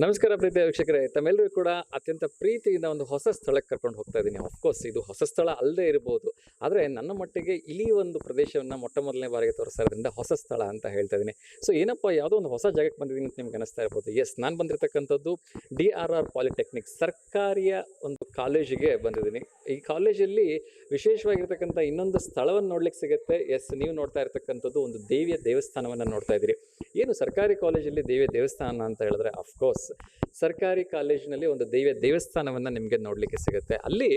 ನಮಸ್ಕಾರ ಪ್ರೀತಿಯ ವೀಕ್ಷಕರೇ, ತಮ್ಮೆಲ್ಲರೂ ಕೂಡ ಅತ್ಯಂತ ಪ್ರೀತಿಯಿಂದ ಒಂದು ಹೊಸ ಸ್ಥಳಕ್ಕೆ ಕರ್ಕೊಂಡು ಹೋಗ್ತಾ ಇದ್ದೀನಿ. ಆಫ್ಕೋರ್ಸ್ ಇದು ಹೊಸ ಸ್ಥಳ ಅಲ್ಲದೆ ಇರ್ಬೋದು, ಆದರೆ ನನ್ನ ಮಟ್ಟಿಗೆ ಇಲ್ಲಿ ಒಂದು ಪ್ರದೇಶವನ್ನು ಮೊಟ್ಟ ಮೊದಲನೇ ಬಾರಿಗೆ ತೋರಿಸೋದ್ರಿಂದ ಹೊಸ ಸ್ಥಳ ಅಂತ ಹೇಳ್ತಾ ಇದ್ದೀನಿ. ಸೊ ಏನಪ್ಪ, ಯಾವುದೋ ಒಂದು ಹೊಸ ಜಾಗಕ್ಕೆ ಬಂದಿದ್ದೀನಿ ಅಂತ ನಿಮ್ಗೆ ಅನಿಸ್ತಾ ಇರ್ಬೋದು. ಎಸ್, ನಾನು ಬಂದಿರತಕ್ಕಂಥದ್ದು DRR ಪಾಲಿಟೆಕ್ನಿಕ್ ಸರ್ಕಾರಿಯ ಒಂದು ಕಾಲೇಜಿಗೆ ಬಂದಿದ್ದೀನಿ. ಈ ಕಾಲೇಜಲ್ಲಿ ವಿಶೇಷವಾಗಿರ್ತಕ್ಕಂಥ ಇನ್ನೊಂದು ಸ್ಥಳವನ್ನು ನೋಡ್ಲಿಕ್ಕೆ ಸಿಗುತ್ತೆ. ಎಸ್, ನೀವು ನೋಡ್ತಾ ಇರ್ತಕ್ಕಂಥದ್ದು ಒಂದು ದೇವಿಯ ದೇವಸ್ಥಾನವನ್ನು ನೋಡ್ತಾ ಇದ್ದೀರಿ. ಏನು ಸರ್ಕಾರಿ ಕಾಲೇಜಲ್ಲಿ ದೇವಿಯ ದೇವಸ್ಥಾನ ಅಂತ ಹೇಳಿದ್ರೆ, ಅಫ್ಕೋರ್ಸ್ ಸರ್ಕಾರಿ ಕಾಲೇಜಿನಲ್ಲಿ ಒಂದು ದೇವಿಯ ದೇವಸ್ಥಾನವನ್ನು ನಿಮಗೆ ನೋಡಲಿಕ್ಕೆ ಸಿಗುತ್ತೆ. ಅಲ್ಲಿ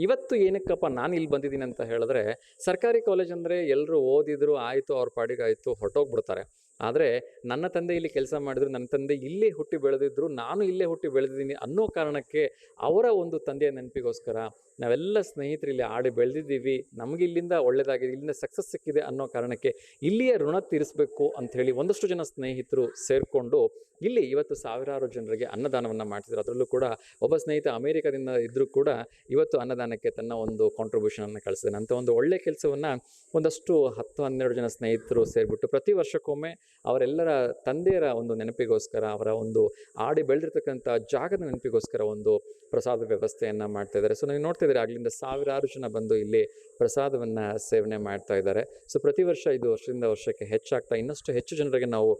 ಇವತ್ತು ಏನಕ್ಕಪ್ಪ ನಾನು ಇಲ್ಲಿ ಬಂದಿದ್ದೀನಿ ಅಂತ ಹೇಳಿದ್ರೆ, ಸರ್ಕಾರಿ ಕಾಲೇಜ್ ಅಂದರೆ ಎಲ್ಲರೂ ಓದಿದ್ರು ಆಯಿತು, ಅವ್ರ ಪಾಡಿಗೆ ಆಯಿತು, ಹೊರಟೋಗ್ಬಿಡ್ತಾರೆ. ಆದರೆ ನನ್ನ ತಂದೆ ಇಲ್ಲಿ ಕೆಲಸ ಮಾಡಿದ್ರು, ನನ್ನ ತಂದೆ ಇಲ್ಲೇ ಹುಟ್ಟಿ ಬೆಳೆದಿದ್ರು, ನಾನು ಇಲ್ಲೇ ಹುಟ್ಟಿ ಬೆಳೆದಿದ್ದೀನಿ ಅನ್ನೋ ಕಾರಣಕ್ಕೆ ಅವರ ಒಂದು ತಂದೆಯ ನೆನಪಿಗೋಸ್ಕರ ನಾವೆಲ್ಲ ಸ್ನೇಹಿತರು ಇಲ್ಲಿ ಆಡಿ ಬೆಳೆದಿದ್ದೀವಿ, ನಮಗೆ ಇಲ್ಲಿಂದ ಒಳ್ಳೆಯದಾಗಿದೆ, ಇಲ್ಲಿಂದ ಸಕ್ಸಸ್ ಸಿಕ್ಕಿದೆ ಅನ್ನೋ ಕಾರಣಕ್ಕೆ ಇಲ್ಲಿಯ ಋಣ ತೀರಿಸಬೇಕು ಅಂಥೇಳಿ ಒಂದಷ್ಟು ಜನ ಸ್ನೇಹಿತರು ಸೇರಿಕೊಂಡು ಇಲ್ಲಿ ಇವತ್ತು ಸಾವಿರಾರು ಜನರಿಗೆ ಅನ್ನದಾನವನ್ನು ಮಾಡ್ತಿದ್ರು. ಅದರಲ್ಲೂ ಕೂಡ ಒಬ್ಬ ಸ್ನೇಹಿತ ಅಮೇರಿಕಾದಿಂದ ಇದ್ದರೂ ಕೂಡ ಇವತ್ತು ಅನ್ನದಾನಕ್ಕೆ ತನ್ನ ಒಂದು ಕಾಂಟ್ರಿಬ್ಯೂಷನನ್ನು ಕಳಿಸಿದ್ದಾನೆ. ಅಂಥ ಒಂದು ಒಳ್ಳೆಯ ಕೆಲಸವನ್ನು ಒಂದಷ್ಟು 10-12 ಜನ ಸ್ನೇಹಿತರು ಸೇರಿಬಿಟ್ಟು ಪ್ರತಿ ವರ್ಷಕ್ಕೊಮ್ಮೆ ಅವರೆಲ್ಲರ ತಂದೆಯರ ಒಂದು ನೆನಪಿಗೋಸ್ಕರ, ಅವರ ಒಂದು ಆಡಿ ಬೆಳೆದಿರ್ತಕ್ಕಂಥ ಜಾಗದ ನೆನಪಿಗೋಸ್ಕರ ಒಂದು ಪ್ರಸಾದ ವ್ಯವಸ್ಥೆಯನ್ನು ಮಾಡ್ತಾ ಇದ್ದಾರೆ. ಸೊ ನೀವು ನೋಡ್ತಾ ಇದ್ದೀರಿ, ಆಗಲಿಂದ ಸಾವಿರಾರು ಜನ ಬಂದು ಇಲ್ಲಿ ಪ್ರಸಾದವನ್ನು ಸೇವನೆ ಮಾಡ್ತಾ ಇದ್ದಾರೆ. ಸೊ ಪ್ರತಿ ವರ್ಷ ಇದು ವರ್ಷದಿಂದ ವರ್ಷಕ್ಕೆ ಹೆಚ್ಚಾಗ್ತಾ ಇನ್ನಷ್ಟು ಹೆಚ್ಚು ಜನರಿಗೆ ನಾವು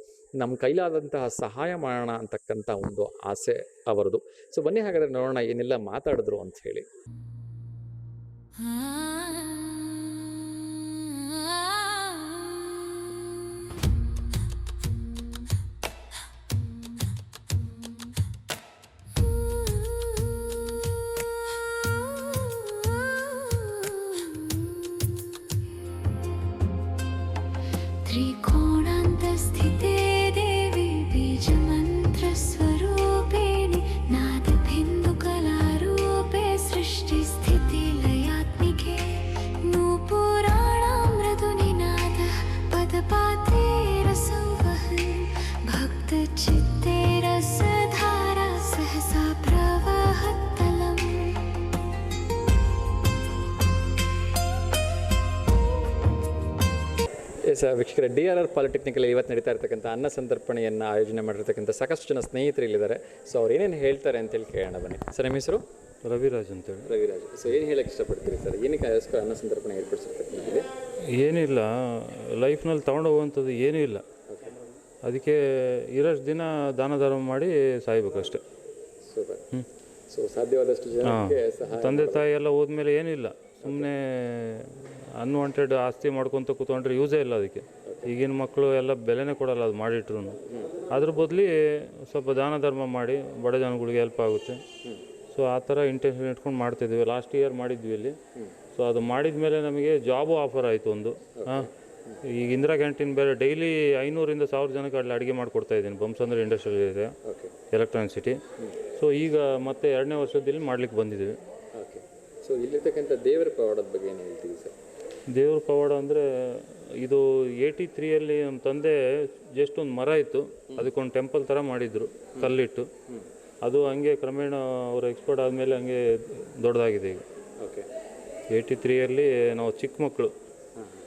ನಮ್ಮ ಕೈಲಾದಂತಹ ಸಹಾಯ ಮಾಡೋಣ ಅಂತಕ್ಕಂಥ ಒಂದು ಆಸೆ ಅವರದು. ಸೊ ಬನ್ನಿ ಹಾಗಾದರೆ ನೋಡೋಣ ಏನೆಲ್ಲ ಮಾತಾಡಿದ್ರು ಅಂತ ಹೇಳಿ. त्रिकोणान्तस्थिते देवी बीजमन्त्रस्वरूपिणि नादबिन्दुकलारूपे सृष्टिस्थितिलयात्मिके नूपुराणां मृदुनिनादः पदपात्रे रसंवहन् भक्तचित्ते रसधारा सहसा प्रवहत्तलम्. ಎಸ್ ವೀಕ್ಷಕರೇ, DRR ಪಾಲಿಟೆಕ್ನಿಕಲ್ಲಿ ಇವತ್ತು ನಡೀತಾ ಇರ್ತಕ್ಕಂಥ ಅನ್ನ ಸಂತರ್ಪಣೆಯನ್ನು ಆಯೋಜನೆ ಮಾಡಿರ್ತಕ್ಕಂಥ ಸಾಕಷ್ಟು ಜನ ಸ್ನೇಹಿತರು ಇಲ್ಲಿದ್ದಾರೆ. ಸೊ ಅವ್ರು ಏನೇನು ಹೇಳ್ತಾರೆ ಅಂತೇಳಿ ಕೇಳೋಣ ಬನ್ನಿ. ಸರ್, ನಿಮ್ಮ ಹೆಸರು? ರವಿರಾಜ್ ಅಂತೇಳಿ. ರವಿರಾಜ್. ಸೊ ಏನು ಹೇಳಕ್ಕೆ ಇಷ್ಟಪಡ್ತೀರಿ ಸರ್? ಏನಕ್ಕೆ ಅನ್ನ ಸಂತರ್ಪಣೆ ಏರ್ಪಡಿಸಿರ್ತಕ್ಕಂಥದ್ದು? ಏನಿಲ್ಲ, ಲೈಫ್ನಲ್ಲಿ ತೊಗೊಂಡೋಗುವಂಥದ್ದು ಏನೂ ಇಲ್ಲ. ಅದಕ್ಕೆ ಇರೋಷ್ಟು ದಿನ ದಾನ ಧರ್ಮ ಮಾಡಿ ಸಾಯ್ಬೇಕಷ್ಟೆ. ಸೂಪರ್. ಸೊ ಸಾಧ್ಯವಾದಷ್ಟು ಜನಕ್ಕೆ ಸಹಾಯ. ತಂದೆ ತಾಯಿ ಎಲ್ಲ ಹೋದ್ಮೇಲೆ ಏನಿಲ್ಲ, ಸುಮ್ಮನೆ ಅನ್ವಾಂಟೆಡ್ ಆಸ್ತಿ ಮಾಡ್ಕೊತ ಕೂತ್ಕೊಂಡ್ರೆ ಯೂಸೇ ಇಲ್ಲ. ಅದಕ್ಕೆ ಈಗಿನ ಮಕ್ಕಳು ಎಲ್ಲ ಬೆಲೆನೇ ಕೊಡಲ್ಲ ಅದು ಮಾಡಿಟ್ರು. ಅದ್ರ ಬದಲಿ ಸ್ವಲ್ಪ ದಾನ ಧರ್ಮ ಮಾಡಿ ಬಡ ಜನಗಳಿಗೆ ಹೆಲ್ಪ್ ಆಗುತ್ತೆ. ಸೊ ಆ ಥರ ಇಂಟೆನ್ಷನ್ ಇಟ್ಕೊಂಡು ಮಾಡ್ತಾಯಿದ್ವಿ. ಲಾಸ್ಟ್ ಇಯರ್ ಮಾಡಿದ್ವಿ ಇಲ್ಲಿ. ಸೊ ಅದು ಮಾಡಿದ ಮೇಲೆ ನಮಗೆ ಜಾಬು ಆಫರ್ ಆಯಿತು ಒಂದು. ಈಗ ಇಂದಿರಾ ಕ್ಯಾಂಟೀನ್ ಬೇರೆ ಡೈಲಿ 500-1000 ಜನಕ್ಕೆ ಅಲ್ಲಿ ಅಡುಗೆ ಮಾಡಿಕೊಡ್ತಾ ಇದ್ದೀನಿ. ಬೊಮ್ಮಸಂದ್ರ ಇಂಡಸ್ಟ್ರಿಯಲ್ ಇದೆ, ಎಲೆಕ್ಟ್ರಾನಿಕ್ ಸಿಟಿ. ಸೊ ಈಗ ಮತ್ತೆ 2ನೇ ವರ್ಷದಲ್ಲಿ ಮಾಡ್ಲಿಕ್ಕೆ ಬಂದಿದ್ದೀವಿ. ಓಕೆ. ಸೊ ಇಲ್ಲಿರ್ತಕ್ಕಂಥ ದೇವರ ಪವಾಡದ ಬಗ್ಗೆ ಏನು ಹೇಳ್ತೀವಿ ಸರ್? ದೇವ್ರ ಪವಾಡ ಅಂದರೆ, ಇದು 83ಯಲ್ಲಿ ನಮ್ಮ ತಂದೆ ಜಸ್ಟ್ ಒಂದು ಮರ ಇತ್ತು, ಅದಕ್ಕೊಂದು ಟೆಂಪಲ್ ಥರ ಮಾಡಿದ್ರು ಕಲ್ಲಿಟ್ಟು. ಅದು ಹಂಗೆ ಕ್ರಮೇಣ ಅವರು ಎಕ್ಸ್ಪೋರ್ಟ್ ಆದಮೇಲೆ ಹಂಗೆ ದೊಡ್ಡದಾಗಿದೆ ಈಗ. ಓಕೆ. 83ಯಲ್ಲಿ ನಾವು ಚಿಕ್ಕ ಮಕ್ಕಳು,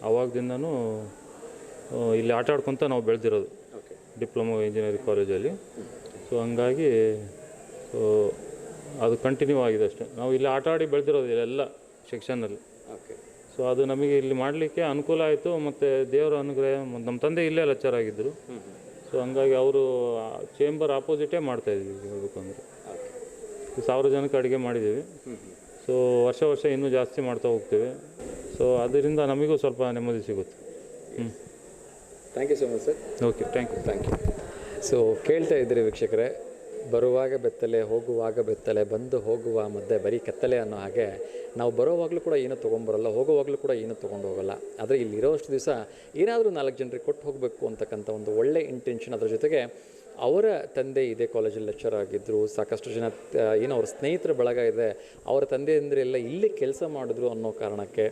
ಆವಾಗದಿಂದನೂ ಇಲ್ಲಿ ಆಟ ಆಡ್ಕೊತ ನಾವು ಬೆಳೆದಿರೋದು ಡಿಪ್ಲೊಮಾ ಇಂಜಿನಿಯರಿಂಗ್ ಕಾಲೇಜಲ್ಲಿ. ಸೊ ಹಂಗಾಗಿ ಸೊ ಅದು ಕಂಟಿನ್ಯೂ ಆಗಿದೆ ಅಷ್ಟೇ. ನಾವು ಇಲ್ಲಿ ಆಟ ಆಡಿ ಬೆಳೆದಿರೋದು ಇಲ್ಲೆಲ್ಲ ಸೆಕ್ಷನಲ್ಲಿ. ಓಕೆ. ಸೊ ಅದು ನಮಗೆ ಇಲ್ಲಿ ಮಾಡಲಿಕ್ಕೆ ಅನುಕೂಲ ಆಯಿತು. ಮತ್ತು ದೇವರ ಅನುಗ್ರಹ, ನಮ್ಮ ತಂದೆ ಇಲ್ಲೇ ಲೆಕ್ಚರ್ ಆಗಿದ್ದರು. ಸೊ ಹಂಗಾಗಿ ಅವರು ಚೇಂಬರ್ ಆಪೋಸಿಟೇ ಮಾಡ್ತಾಯಿದ್ವಿ. ಹೇಳಬೇಕು ಅಂದರೆ 1000 ಜನಕ್ಕೆ ಅಡುಗೆ ಮಾಡಿದ್ದೀವಿ. ಸೊ ವರ್ಷ ಇನ್ನೂ ಜಾಸ್ತಿ ಮಾಡ್ತಾ ಹೋಗ್ತೇವೆ. ಸೊ ಅದರಿಂದ ನಮಗೂ ಸ್ವಲ್ಪ ನೆಮ್ಮದಿ ಸಿಗುತ್ತೆ. Thank you so much sir. Okay, thank you. So ಕೇಳ್ತಾ ಇದ್ದೀರಿ ವೀಕ್ಷಕರೇ, ಬರುವಾಗ ಬೆತ್ತಲೆ, ಹೋಗುವಾಗ ಬೆತ್ತಲೆ, ಬಂದು ಹೋಗುವ ಮಧ್ಯೆ ಬರೀ ಕತ್ತಲೆ ಅನ್ನೋ ಹಾಗೆ ನಾವು ಬರೋವಾಗಲೂ ಕೂಡ ಏನೂ ತೊಗೊಂಬರಲ್ಲ, ಹೋಗುವಾಗಲೂ ಕೂಡ ಏನೂ ತೊಗೊಂಡು ಹೋಗಲ್ಲ. ಆದರೆ ಇಲ್ಲಿರೋಷ್ಟು ದಿವಸ ಏನಾದರೂ 4 ಜನರಿಗೆ ಕೊಟ್ಟು ಹೋಗಬೇಕು ಅಂತಕ್ಕಂಥ ಒಂದು ಒಳ್ಳೆ ಇಂಟೆನ್ಷನ್. ಅದರ ಜೊತೆಗೆ ಅವರ ತಂದೆ ಇದೇ ಕಾಲೇಜಲ್ಲಿ ಲೆಕ್ಚರ್ ಆಗಿದ್ದರು. ಸಾಕಷ್ಟು ಜನ ಏನು ಅವ್ರ ಸ್ನೇಹಿತರ ಬಳಗ ಇದೆ, ಅವರ ತಂದೆಯಂದರೆ ಎಲ್ಲ ಇಲ್ಲಿ ಕೆಲಸ ಮಾಡಿದ್ರು ಅನ್ನೋ ಕಾರಣಕ್ಕೆ,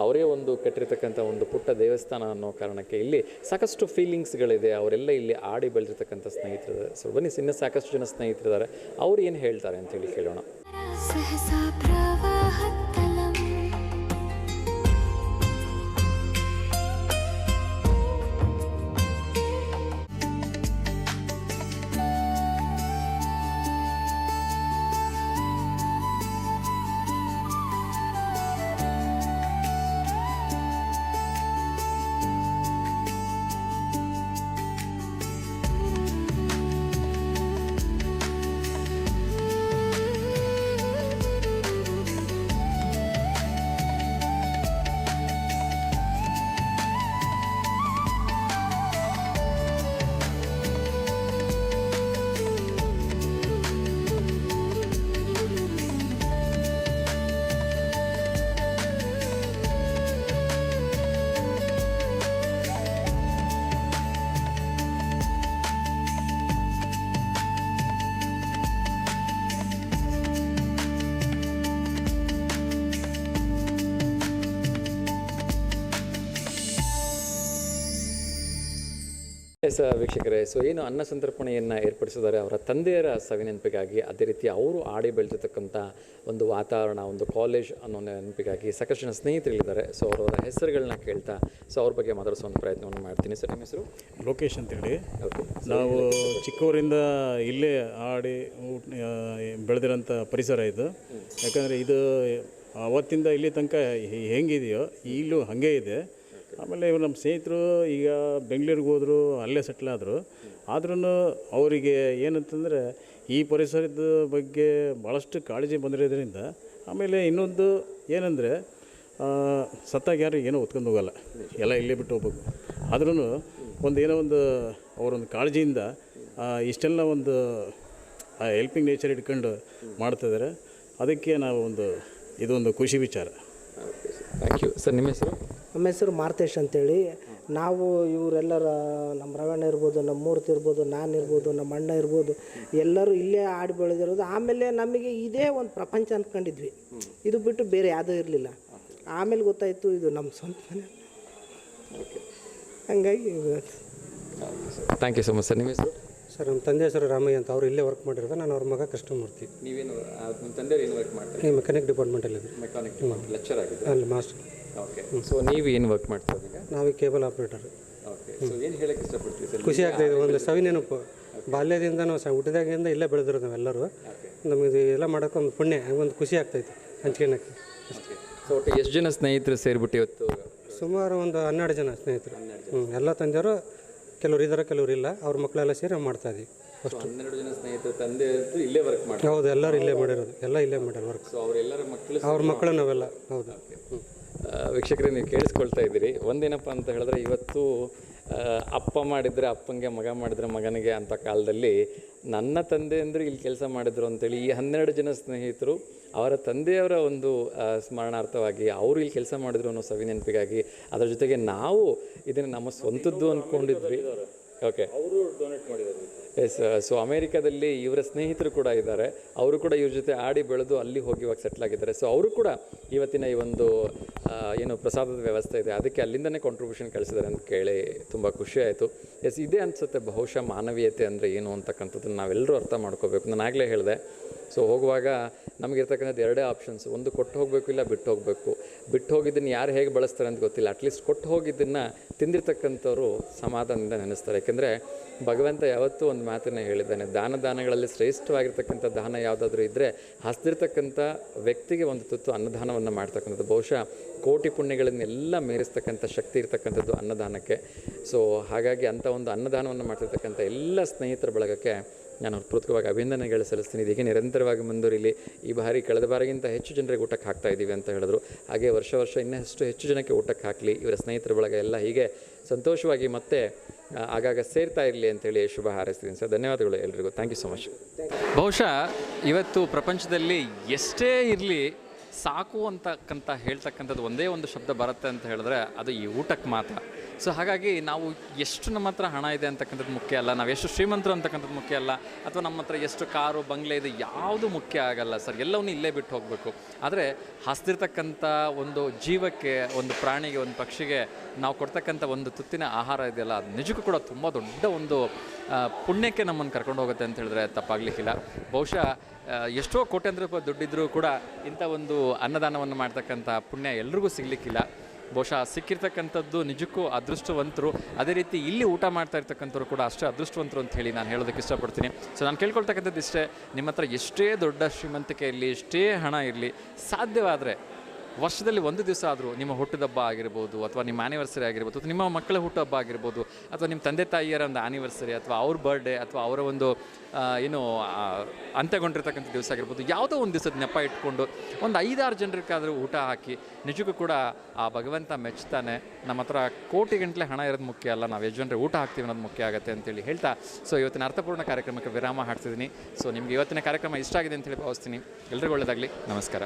ಅವರೇ ಒಂದು ಕಟ್ಟಿರ್ತಕ್ಕಂಥ ಒಂದು ಪುಟ್ಟ ದೇವಸ್ಥಾನ ಅನ್ನೋ ಕಾರಣಕ್ಕೆ ಇಲ್ಲಿ ಸಾಕಷ್ಟು ಫೀಲಿಂಗ್ಸ್ಗಳಿದೆ. ಅವರೆಲ್ಲ ಇಲ್ಲಿ ಆಡಿ ಬೆಳೆದಿರ್ತಕ್ಕಂಥ ಸ್ನೇಹಿತರಿದ್ದಾರೆ. ಸೊ ಬನ್ನಿ, ಇನ್ನೂ ಸಾಕಷ್ಟು ಜನ ಸ್ನೇಹಿತರಿದ್ದಾರೆ, ಅವ್ರು ಏನು ಹೇಳ್ತಾರೆ ಅಂತೇಳಿ ಕೇಳೋಣ. सहसा प्रवहत्तलम्. ಎಸ್ ವೀಕ್ಷಕರೇ, ಸೊ ಏನು ಅನ್ನ ಸಂತರ್ಪಣೆಯನ್ನು ಏರ್ಪಡಿಸಿದ್ದಾರೆ ಅವರ ತಂದೆಯರ ಸವಿನೆನಪಿಗಾಗಿ, ಅದೇ ರೀತಿ ಅವರು ಆಡಿ ಬೆಳೆದಿರ್ತಕ್ಕಂಥ ಒಂದು ವಾತಾವರಣ, ಒಂದು ಕಾಲೇಜ್ ಅನ್ನೋ ನೆನಪಿಗಾಗಿ ಸಾಕಷ್ಟು ಜನ ಸ್ನೇಹಿತರಿದ್ದಾರೆ. ಸೊ ಅವರ ಹೆಸರುಗಳನ್ನ ಕೇಳ್ತಾ ಸೊ ಅವ್ರ ಬಗ್ಗೆ ಮಾತಾಡಿಸೋ ಒಂದು ಪ್ರಯತ್ನವನ್ನು ಮಾಡ್ತೀನಿ. ಸರ್, ನಿಮ್ಮ ಹೆಸರು? ಲೋಕೇಶ್ ಅಂತೇಳಿ. ಓಕೆ. ನಾವು ಚಿಕ್ಕವರಿಂದ ಇಲ್ಲೇ ಆಡಿ ಬೆಳೆದಿರೋಂಥ ಪರಿಸರ ಇದು. ಯಾಕಂದರೆ ಇದು ಅವತ್ತಿಂದ ಇಲ್ಲಿ ತನಕ ಹೆಂಗಿದೆಯೋ ಇಲ್ಲೂ ಹಾಗೇ ಇದೆ. ಆಮೇಲೆ ಇವರು ನಮ್ಮ ಸ್ನೇಹಿತರು ಈಗ ಬೆಂಗಳೂರಿಗೆ ಹೋದರು, ಅಲ್ಲೇ ಸೆಟ್ಲ್ ಆದ್ರೂ ಅವರಿಗೆ ಏನಂತಂದರೆ ಈ ಪರಿಸರದ ಬಗ್ಗೆ ಭಾಳಷ್ಟು ಕಾಳಜಿ ಬಂದಿರೋದ್ರಿಂದ. ಆಮೇಲೆ ಇನ್ನೊಂದು ಏನಂದರೆ ಸತ್ತಾಗ ಯಾರು ಏನೋ ಹೊತ್ಕೊಂಡು ಹೋಗಲ್ಲ, ಎಲ್ಲ ಇಲ್ಲೇ ಬಿಟ್ಟು ಹೋಗ್ಬೇಕು. ಆದ್ರೂ ಏನೋ ಒಂದು ಅವರೊಂದು ಕಾಳಜಿಯಿಂದ ಇಷ್ಟೆಲ್ಲ ಒಂದು ಹೆಲ್ಪಿಂಗ್ ನೇಚರ್ ಇಟ್ಕೊಂಡು ಮಾಡ್ತಿದ್ದಾರೆ. ಅದಕ್ಕೆ ನಾವು ಇದೊಂದು ಖುಷಿ ವಿಚಾರ. Thank you. ಸರ್, ನಿಮ್ಮ ಹೆಸರು? ನಮ್ಮ ಹೆಸರು ಮಾರ್ತೇಶ್ ಅಂತೇಳಿ. ನಾವು ಇವರೆಲ್ಲರ ನಮ್ಮ ರವಣ್ಣ ಇರ್ಬೋದು, ನಮ್ಮ ಮೂರ್ತಿ ಇರ್ಬೋದು, ನಾನು ಇರ್ಬೋದು, ನಮ್ಮ ಅಣ್ಣ ಇರ್ಬೋದು, ಎಲ್ಲರೂ ಇಲ್ಲೇ ಆಡಿ ಬೆಳೆದಿರೋದು. ಆಮೇಲೆ ನಮಗೆ ಇದೇ ಒಂದು ಪ್ರಪಂಚ ಅಂದ್ಕೊಂಡಿದ್ವಿ, ಇದು ಬಿಟ್ಟು ಬೇರೆ ಯಾವುದೂ ಇರಲಿಲ್ಲ. ಆಮೇಲೆ ಗೊತ್ತಾಯಿತು ಇದು ನಮ್ಮ ಸ್ವಂತ ಮನೆ. ಹಂಗಾಗಿ thank you so much. Sir, ನಿಮ್ಮ ಹೆಸರು? ಸರ್, ನಮ್ಮ ತಂದೆ ಹೆಸರು ರಾಮಯ್ಯ ಅಂತ. ಅವರು ಇಲ್ಲೇ ವರ್ಕ್ ಮಾಡಿರೋದು. ನಾನು ಅವ್ರ ಮಗ ಕೃಷ್ಣಮೂರ್ತಿ. ನೀವೇನು ನಿಮ್ಮ ತಂದೆಯವರು ಏನು ವರ್ಕ್ ಮಾಡ್ತಾರೆ? ಮೆಕ್ಯಾನಿಕ್ ಡಿಪಾರ್ಟ್ಮೆಂಟಲ್ಲಿ ಮೆಕ್ಯಾನಿಕ್ ಲೆಕ್ಚರ್ ಆಗಿದೆ ಅಲ್ಲಿ ಮಾಸ್ಟರ್. ಓಕೆ. ಸೊ ನೀವು ಏನು ವರ್ಕ್ ಮಾಡ್ತಾರೆ ಈಗ? ನಾವು ಕೇಬಲ್ ಆಪ್ರೇಟರ್. ಓಕೆ. ಸೊ ಏನು ಹೇಳಕ್ಕೆ ಇಷ್ಟಪಡ್ತೀವಿ ಸರ್? ಖುಷಿ ಆಗ್ತಾಯಿದೆ, ಒಂದು ಸವಿನೆನಪು. ಬಾಲ್ಯದಿಂದ ನಾವು ಹುಟ್ಟಿದಾಗಿಂದ ಇಲ್ಲೇ ಬೆಳೆದಿರೋದು ನಾವೆಲ್ಲರೂ. ನಮಗೆ ಎಲ್ಲ ಮಾಡೋಕ್ಕೆ ಒಂದು ಪುಣ್ಯ, ಒಂದು ಖುಷಿ ಆಗ್ತೈತೆ ಹಂಚ್ಕೊಳಕ್ಕೆ. ಸೊ ಒಟ್ಟು ಎಷ್ಟು ಜನ ಸ್ನೇಹಿತರು ಸೇರಿಬಿಟ್ಟು ಇವತ್ತು? ಸುಮಾರು ಒಂದು 12 ಜನ ಸ್ನೇಹಿತರು. ಎಲ್ಲ ತಂದೆಯವರು, ಕೆಲವ್ರು ಇದ್ದಾರೆ, ಕೆಲವ್ರು ಇಲ್ಲ. ಅವ್ರ ಮಕ್ಕಳೆಲ್ಲ ಸೇರಿ ಮಾಡ್ತಾಯಿದ್ವಿ. ಫಸ್ಟ್ 12 ಜನ ಸ್ನೇಹಿತರು, ತಂದೆ ಇಲ್ಲೇ ವರ್ಕ್ ಮಾಡ್ತಾರೆ? ಹೌದು, ಎಲ್ಲರೂ ಇಲ್ಲೇ ಮಾಡಿರೋದು, ಎಲ್ಲ ಇಲ್ಲೇ ಮಾಡ್ಯಾರ ವರ್ಕ್. ಸೊ ಅವರೆಲ್ಲರ ಮಕ್ಕಳು, ಅವ್ರ ಮಕ್ಕಳು ನಾವೆಲ್ಲ. ಹೌದು. ವೀಕ್ಷಕರೇ, ನೀವು ಕೇಳಿಸ್ಕೊಳ್ತಾ ಇದ್ದೀರಿ. ಒಂದೇನಪ್ಪ ಅಂತ ಹೇಳಿದ್ರೆ, ಇವತ್ತು ಅಪ್ಪ ಮಾಡಿದರೆ ಅಪ್ಪಂಗೆ, ಮಗ ಮಾಡಿದರೆ ಮಗನಿಗೆ ಅಂತ ಕಾಲದಲ್ಲಿ ನನ್ನ ತಂದೆ ಅಂದರೆ ಇಲ್ಲಿ ಕೆಲಸ ಮಾಡಿದ್ರು ಅಂತೇಳಿ ಈ 12 ಜನ ಸ್ನೇಹಿತರು ಅವರ ತಂದೆಯವರ ಒಂದು ಸ್ಮರಣಾರ್ಥವಾಗಿ ಅವರು ಇಲ್ಲಿ ಕೆಲಸ ಮಾಡಿದ್ರು ಅನ್ನೋ ಸವಿನೆನಪಿಗಾಗಿ, ಅದರ ಜೊತೆಗೆ ನಾವು ಇದನ್ನು ನಮ್ಮ ಸ್ವಂತದ್ದು ಅಂದ್ಕೊಂಡಿದ್ವಿ. ಓಕೆ. ಅವರು ಡೊನೇಟ್ ಮಾಡಿದ್ದಾರೆ. ಎಸ್. ಸೊ ಅಮೇರಿಕಾದಲ್ಲಿ ಇವರ ಸ್ನೇಹಿತರು ಕೂಡ ಇದ್ದಾರೆ. ಅವರು ಕೂಡ ಇವ್ರ ಜೊತೆ ಆಡಿ ಬೆಳೆದು ಅಲ್ಲಿ ಹೋಗಿ ಇವಾಗ ಸೆಟ್ಲ್ ಆಗಿದ್ದಾರೆ. ಸೊ ಅವರು ಕೂಡ ಇವತ್ತಿನ ಈ ಒಂದು ಏನು ಪ್ರಸಾದದ ವ್ಯವಸ್ಥೆ ಇದೆ ಅದಕ್ಕೆ ಅಲ್ಲಿಂದನೇ ಕಾಂಟ್ರಿಬ್ಯೂಷನ್ ಕಳಿಸಿದ್ದಾರೆ ಅಂತ ಕೇಳಿ ತುಂಬ ಖುಷಿ ಆಯಿತು. ಎಸ್, ಇದೇ ಅನಿಸುತ್ತೆ ಬಹುಶಃ ಮಾನವೀಯತೆ ಅಂದರೆ ಏನು ಅಂತಕ್ಕಂಥದ್ದನ್ನು ನಾವೆಲ್ಲರೂ ಅರ್ಥ ಮಾಡ್ಕೋಬೇಕು. ನಾನು ಆಗಲೇ ಹೇಳಿದೆ, ಸೊ ಹೋಗುವಾಗ ನಮಗಿರ್ತಕ್ಕಂಥದ್ದು ಎರಡೇ ಆಪ್ಷನ್ಸ್. ಒಂದು ಕೊಟ್ಟು ಹೋಗಬೇಕು, ಇಲ್ಲ ಬಿಟ್ಟು ಹೋಗಬೇಕು. ಬಿಟ್ಟು ಹೋಗಿದ್ದನ್ನು ಯಾರು ಹೇಗೆ ಬಳಸ್ತಾರೆ ಅಂತ ಗೊತ್ತಿಲ್ಲ. ಅಟ್ಲೀಸ್ಟ್ ಕೊಟ್ಟು ಹೋಗಿದ್ದನ್ನು ತಿಂದಿರ್ತಕ್ಕಂಥವ್ರು ಸಮಾಧಾನದಿಂದ ನೆನೆಸ್ತಾರೆ. ಯಾಕೆಂದರೆ ಭಗವಂತ ಯಾವತ್ತೂ ಒಂದು ಮಾತನ್ನು ಹೇಳಿದ್ದಾನೆ, ದಾನಗಳಲ್ಲಿ ಶ್ರೇಷ್ಠವಾಗಿರ್ತಕ್ಕಂಥ ದಾನ ಯಾವುದಾದ್ರೂ ಇದ್ದರೆ ಹಸ್ದಿರ್ತಕ್ಕಂಥ ವ್ಯಕ್ತಿಗೆ ಒಂದು ತುತ್ತು ಅನ್ನದಾನವನ್ನು ಮಾಡ್ತಕ್ಕಂಥದ್ದು. ಬಹುಶಃ ಕೋಟಿ ಪುಣ್ಯಗಳನ್ನೆಲ್ಲ ಮೀರಿಸ್ತಕ್ಕಂಥ ಶಕ್ತಿ ಇರ್ತಕ್ಕಂಥದ್ದು ಅನ್ನದಾನಕ್ಕೆ. ಸೊ ಹಾಗಾಗಿ ಅಂಥ ಒಂದು ಅನ್ನದಾನವನ್ನು ಮಾಡ್ತಿರ್ತಕ್ಕಂಥ ಎಲ್ಲ ಸ್ನೇಹಿತರ ಬಳಗಕ್ಕೆ ನಾನು ಹೃತ್ಪೂರ್ವಕವಾಗಿ ಅಭಿನಂದನೆಗಳು ಸಲ್ಲಿಸ್ತೀನಿ. ಇದೀಗ ನಿರಂತರವಾಗಿ ಮುಂದುವರಿಲಿ. ಈ ಬಾರಿ ಕಳೆದ ಬಾರಿಗಿಂತ ಹೆಚ್ಚು ಜನರಿಗೆ ಊಟಕ್ಕೆ ಹಾಕ್ತಾ ಇದ್ದೀವಿ ಅಂತ ಹೇಳಿದ್ರು. ಹಾಗೆ ವರ್ಷ ಇನ್ನಷ್ಟು ಹೆಚ್ಚು ಜನಕ್ಕೆ ಊಟಕ್ಕೆ ಹಾಕಲಿ. ಇವರ ಸ್ನೇಹಿತರ ಬಳಗ ಎಲ್ಲ ಹೀಗೆ ಸಂತೋಷವಾಗಿ ಮತ್ತೆ ಆಗಾಗ ಸೇರ್ತಾ ಇರಲಿ ಅಂತೇಳಿ ಶುಭ ಹಾರೈಸ್ತೀನಿ ಸರ್. ಧನ್ಯವಾದಗಳು ಎಲ್ರಿಗೂ. Thank you so much. ಬಹುಶಃ ಇವತ್ತು ಪ್ರಪಂಚದಲ್ಲಿ ಎಷ್ಟೇ ಇರಲಿ ಸಾಕು ಅಂತಕ್ಕಂಥ ಹೇಳ್ತಕ್ಕಂಥದ್ದು ಒಂದೇ ಒಂದು ಶಬ್ದ ಬರುತ್ತೆ ಅಂತ ಹೇಳಿದ್ರೆ ಅದು ಈ ಊಟಕ್ಕೆ ಮಾತ್ರ. ಸೊ ಹಾಗಾಗಿ ನಾವು ಎಷ್ಟು ನಮ್ಮ ಹತ್ರ ಹಣ ಇದೆ ಅಂತಕ್ಕಂಥದ್ದು ಮುಖ್ಯ ಅಲ್ಲ, ನಾವು ಎಷ್ಟು ಶ್ರೀಮಂತರು ಅಂತಕ್ಕಂಥದ್ದು ಮುಖ್ಯ ಅಲ್ಲ, ಅಥವಾ ನಮ್ಮ ಹತ್ರ ಎಷ್ಟು ಕಾರು ಬಂಗ್ಲೆ ಇದೆ ಯಾವುದು ಮುಖ್ಯ ಆಗಲ್ಲ ಸರ್. ಎಲ್ಲವನ್ನೂ ಇಲ್ಲೇ ಬಿಟ್ಟು ಹೋಗಬೇಕು. ಆದರೆ ಹಸ್ದಿರ್ತಕ್ಕಂಥ ಒಂದು ಜೀವಕ್ಕೆ, ಒಂದು ಪ್ರಾಣಿಗೆ, ಒಂದು ಪಕ್ಷಿಗೆ ನಾವು ಕೊಡ್ತಕ್ಕಂಥ ಒಂದು ತುತ್ತಿನ ಆಹಾರ ಇದೆಯಲ್ಲ, ಅದು ನಿಜಕ್ಕೂ ಕೂಡ ತುಂಬ ದೊಡ್ಡ ಒಂದು ಪುಣ್ಯಕ್ಕೆ ನಮ್ಮನ್ನು ಕರ್ಕೊಂಡು ಹೋಗುತ್ತೆ ಅಂತ ಹೇಳಿದ್ರೆ ತಪ್ಪಾಗಲಿಕ್ಕಿಲ್ಲ. ಬಹುಶಃ ಎಷ್ಟೋ ಕೋಟ್ಯಾಂತರ ರೂಪಾಯಿ ದುಡ್ಡಿದ್ರೂ ಕೂಡ ಇಂಥ ಒಂದು ಅನ್ನದಾನವನ್ನು ಮಾಡ್ತಕ್ಕಂಥ ಪುಣ್ಯ ಎಲ್ರಿಗೂ ಸಿಗಲಿಕ್ಕಿಲ್ಲ. ಬಹುಶಃ ಸಿಕ್ಕಿರ್ತಕ್ಕಂಥದ್ದು ನಿಜಕ್ಕೂ ಅದೃಷ್ಟವಂತರು. ಅದೇ ರೀತಿ ಇಲ್ಲಿ ಊಟ ಮಾಡ್ತಾ ಇರ್ತಕ್ಕಂಥವ್ರು ಕೂಡ ಅಷ್ಟೇ ಅದೃಷ್ಟವಂತರು ಅಂತ ಹೇಳಿ ನಾನು ಹೇಳೋದಕ್ಕೆ ಇಷ್ಟಪಡ್ತೀನಿ. ಸೊ ನಾನು ಕೇಳ್ಕೊಳ್ತಕ್ಕಂಥದ್ದು ಇಷ್ಟೇ, ನಿಮ್ಮ ಹತ್ರ ಎಷ್ಟೇ ದೊಡ್ಡ ಶ್ರೀಮಂತಿಕೆ ಇರಲಿ, ಎಷ್ಟೇ ಹಣ ಇರಲಿ, ಸಾಧ್ಯವಾದರೆ ವರ್ಷದಲ್ಲಿ ಒಂದು ದಿವಸ ಆದರೂ ನಿಮ್ಮ ಹುಟ್ಟುಹಬ್ಬ ಆಗಿರ್ಬೋದು, ಅಥವಾ ನಿಮ್ಮ ಆ್ಯನಿವರ್ಸರಿ ಆಗಿರ್ಬೋದು, ಅಥವಾ ನಿಮ್ಮ ಮಕ್ಕಳ ಹುಟ್ಟುಹಬ್ಬ ಆಗಿರ್ಬೋದು, ಅಥವಾ ನಿಮ್ಮ ತಂದೆ ತಾಯಿಯರ ಒಂದು ಆ್ಯನಿವರ್ಸರಿ, ಅಥವಾ ಅವ್ರ ಬರ್ಡೇ, ಅಥವಾ ಅವರ ಒಂದು ಏನು ಅಂತ್ಯಗೊಂಡಿರ್ತಕ್ಕಂಥ ದಿವಸ ಆಗಿರ್ಬೋದು, ಯಾವುದೋ ಒಂದು ದಿವಸದ ನೆಪ ಇಟ್ಕೊಂಡು ಒಂದು 5-6 ಜನರಿಗಾದರೂ ಊಟ ಹಾಕಿ ನಿಜಕ್ಕೂ ಕೂಡ ಆ ಭಗವಂತ ಮೆಚ್ತಾನೆ. ನಮ್ಮ ಹತ್ರ ಕೋಟಿ ಗಂಟಲೆ ಹಣ ಇರೋದು ಮುಖ್ಯ ಅಲ್ಲ, ನಾವು ಎಷ್ಟು ಜನರಿಗೆ ಊಟ ಹಾಕ್ತೀವಿ ಅನ್ನೋದು ಮುಖ್ಯ ಆಗುತ್ತೆ ಅಂತೇಳಿ ಹೇಳ್ತಾ, ಸೊ ಇವತ್ತಿನ ಅರ್ಥಪೂರ್ಣ ಕಾರ್ಯಕ್ರಮಕ್ಕೆ ವಿರಾಮ ಹಾಡ್ತಿದ್ದೀನಿ. ಸೊ ನಿಮಗೆ ಇವತ್ತಿನ ಕಾರ್ಯಕ್ರಮ ಇಷ್ಟ ಆಗಿದೆ ಅಂತೇಳಿ ಭಾವಿಸ್ತೀನಿ. ಎಲ್ರಿಗೂ ಒಳ್ಳೆಯದಾಗಲಿ. ನಮಸ್ಕಾರ.